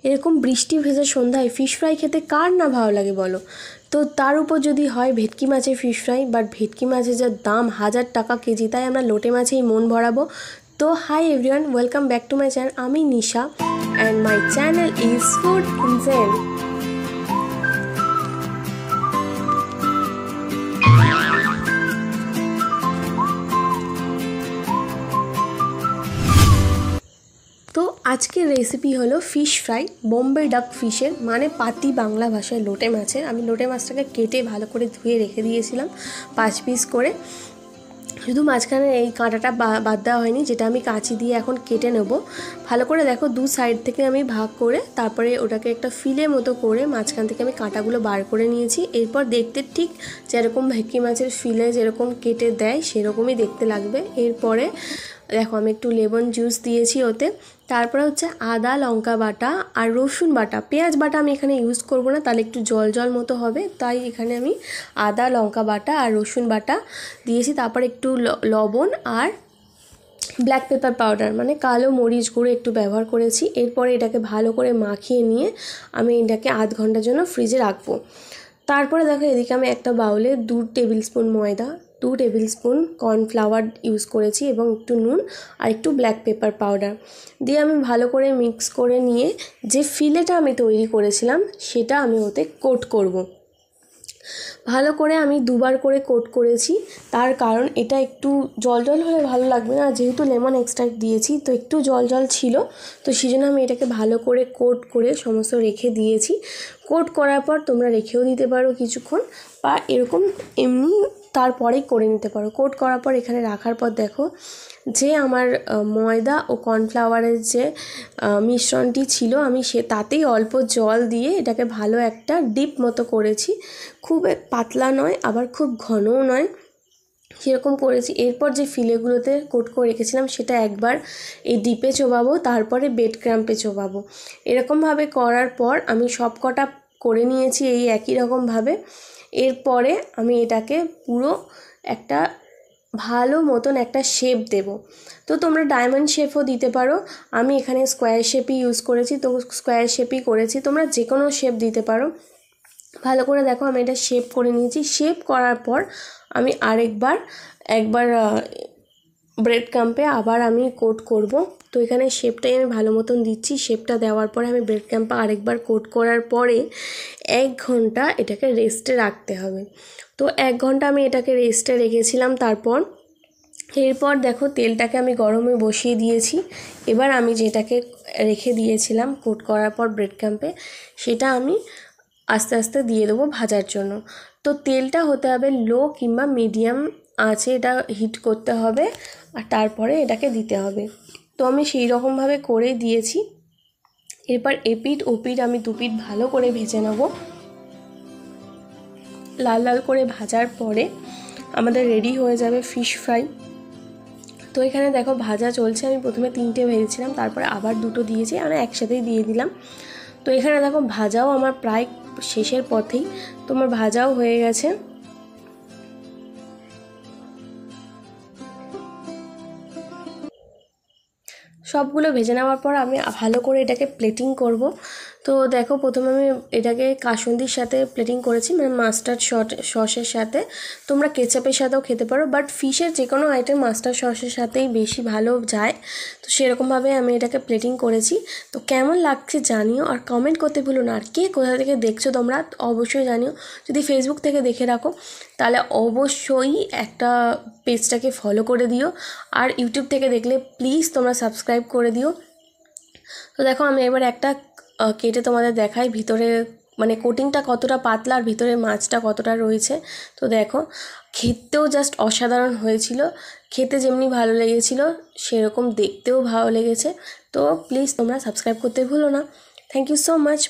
এরকম বৃষ্টি ভেজা সন্ধ্যায় ফিশ ফ্রাই খেতে কার না ভালো লাগে বলো। তো তার উপর যদি হয় ভেটকি মাছের ফিশ ফ্রাই, বাট ভেটকি মাছের যা দাম 1000 টাকা কেজি, তাই আমরা লোটে মাছেই মন ভরাবো। তো hi everyone, welcome back to my channel. আমি Nisha and my channel is food engine. তো আজকের রেসিপি হলো ফিশ ফ্রাই, বোম্বে ডাক ফিশের, মানে পাতি বাংলা ভাষায় লোটে মাছের। আমি লোটে মাছটাকে কেটে ভালো করে ধুয়ে রেখে দিয়েছিলাম 5 পিস করে। শুধু মাঝখানে এই কাঁটাটা বাদ দেওয়া হয়নি, যেটা আমি কাঁচি দিয়ে এখন কেটে নেব। ভালো করে দেখো, দু সাইড থেকে আমি ভাগ করে তারপরে ওটাকে একটা ফিলে মতো করে মাঝখান থেকে আমি কাঁটাগুলো বার করে নিয়েছি। এরপর দেখতে ঠিক যেরকম ভেটকি মাছের ফিলে যেরকম কেটে দেয় সেরকমই দেখতে লাগবে। এরপরে দেখো আমি একটু লেমন জুস দিয়েছি ওতে। তারপরে হচ্ছে আদা লঙ্কা বাটা আর রসুন বাটা, পেঁয়াজ বাটা আমি এখানে ইউজ করব না, তাহলে একটু জল জল মতো হবে, তাই এখানে আমি আদা লঙ্কা বাটা আর রসুন বাটা দিয়েছি। তারপর একটু লবণ আর ব্ল্যাক পেপার পাউডার মানে কালো মরিচ গুঁড়ো একটু ব্যবহার করেছি। এরপরে এটাকে ভালো করে মাখিয়ে নিয়ে আমি এটাকে আধ ঘন্টার জন্য ফ্রিজে রাখবো। তারপরে দেখো এদিকে আমি একটা বাউলে 2 টেবিল স্পুন ময়দা, 2 টেবিল স্পুন কর্নফ্লাওয়ার ইউজ করেছি এবং একটু নুন আর একটু ব্ল্যাক পেপার পাউডার দিয়ে আমি ভালো করে মিক্স করে নিয়ে যে ফিলেটা আমি তৈরি করেছিলাম সেটা আমি ওতে কোট করব। ভালো করে আমি 2 বার করে কোট করেছি, তার কারণ এটা একটু জল জল হলে ভালো লাগবে না, যেহেতু লেমন এক্সট্রাক্ট দিয়েছি তো একটু জল জল ছিল, তো সেই জন্য আমি এটাকে ভালো করে কোট করে সমস্ত রেখে দিয়েছি। কোট করার পর তোমরা রেখেও দিতে পারো কিছুক্ষণ, বা এরকম এমনি তারপরেই করে নিতে পারো। কোট করার পর এখানে রাখার পর দেখো যে আমার ময়দা ও কর্নফ্লাওয়ারের যে মিশ্রণটি ছিল, আমি তাতেই অল্প জল দিয়ে এটাকে ভালো একটা ডিপ মতো করেছি। খুব পাতলা নয় আবার খুব ঘনও নয়, সেরকম করেছি। এরপর যে ফিলেগুলোতে কোট করে রেখেছিলাম সেটা একবার এই ডিপে চোবাবো, তারপরে বেড ক্রাম্পে চোবাবো। এরকমভাবে করার পর আমি সব কটা করে নিয়েছি এই একই রকমভাবে। এরপরে আমি এটাকে পুরো একটা ভালো মতন একটা শেপ দেব। তো তোমরা ডায়মন্ড শেপও দিতে পারো, আমি এখানে স্কোয়ার শেপই ইউজ করেছি, তো স্কোয়ার শেপই করেছি, তোমরা যে কোনো শেপ দিতে পারো। ভালো করে দেখো আমি এটা শেপ করে নিয়েছি। শেপ করার পর আমি একবার ব্রেড ক্রাম্পে আবার আমি কোট করব। তো এখানে শেপটাই আমি ভালো মতন দিচ্ছি। শেপটা দেওয়ার পরে আমি ব্রেড ক্রাম্পে আরেকবার কোট করার পরে 1 ঘন্টা এটাকে রেস্টে রাখতে হবে। তো 1 ঘন্টা আমি এটাকে রেস্টে রেখেছিলাম। এরপর দেখো তেলটাকে আমি গরমে বসিয়ে দিয়েছি। এবার আমি যেটাকে রেখে দিয়েছিলাম কোট করার পর ব্রেড ক্রাম্পে, সেটা আমি আস্তে আস্তে দিয়ে দেবো ভাজার জন্য। তো তেলটা হতে হবে লো কিংবা মিডিয়াম আঁচে, এটা হিট করতে হবে আর তারপরে এটাকে দিতে হবে। তো আমি সেই রকমভাবে করে দিয়েছি। এরপর এপিঠ ওপিঠ আমি 2 পিঠ ভালো করে ভেজে নেব। লাল লাল করে ভাজার পরে আমাদের রেডি হয়ে যাবে ফিশ ফ্রাই। তো এখানে দেখো ভাজা চলছে, আমি প্রথমে 3টে ভেজেছিলাম, তারপরে আবার 2টো দিয়েছি, আমি একসাথেই দিয়ে দিলাম। তো এখানে দেখো ভাজাও আমার প্রায় শেষের পথেই, তোমার ভাজাও হয়ে গেছে। সবগুলো ভেজে নেওয়ার পর আমি ভালো করে এটাকে প্লেটিং করব। তো দেখো প্রথমে আমি এটাকে কাসুন্দির সাথে প্লেটিং করেছি, মানে মাস্টার্ড সসের সাথে। তোমরা কেচাপের সাথেও খেতে পারো, বাট ফিশের যে কোনো আইটেম মাস্টার্ড সসের সাথেই বেশি ভালো যায়। তো সেরকমভাবে আমি এটাকে প্লেটিং করেছি। তো কেমন লাগছে জানিও আর কমেন্ট করতে ভুলো না। আর কে কোথা থেকে দেখছো তোমরা অবশ্যই জানিও। যদি ফেসবুক থেকে দেখে রাখো তাহলে অবশ্যই একটা পেজটাকে ফলো করে দিও, আর ইউটিউব থেকে দেখলে প্লিজ তোমরা সাবস্ক্রাইব করে দিও। তো দেখো আমি এবার একটা কেটে তোমাদের দেখাই ভিতরে, মানে কোটিংটা কতটা পাতলা আর ভিতরে মাছটা কতটা রয়েছে। তো দেখো খেতেও জাস্ট অসাধারণ হয়েছিল, খেতে যেমনি ভালো লেগেছিল সেরকম দেখতেও ভালো লেগেছে। তো প্লিজ তোমরা সাবস্ক্রাইব করতে ভুলো না। Thank you so much.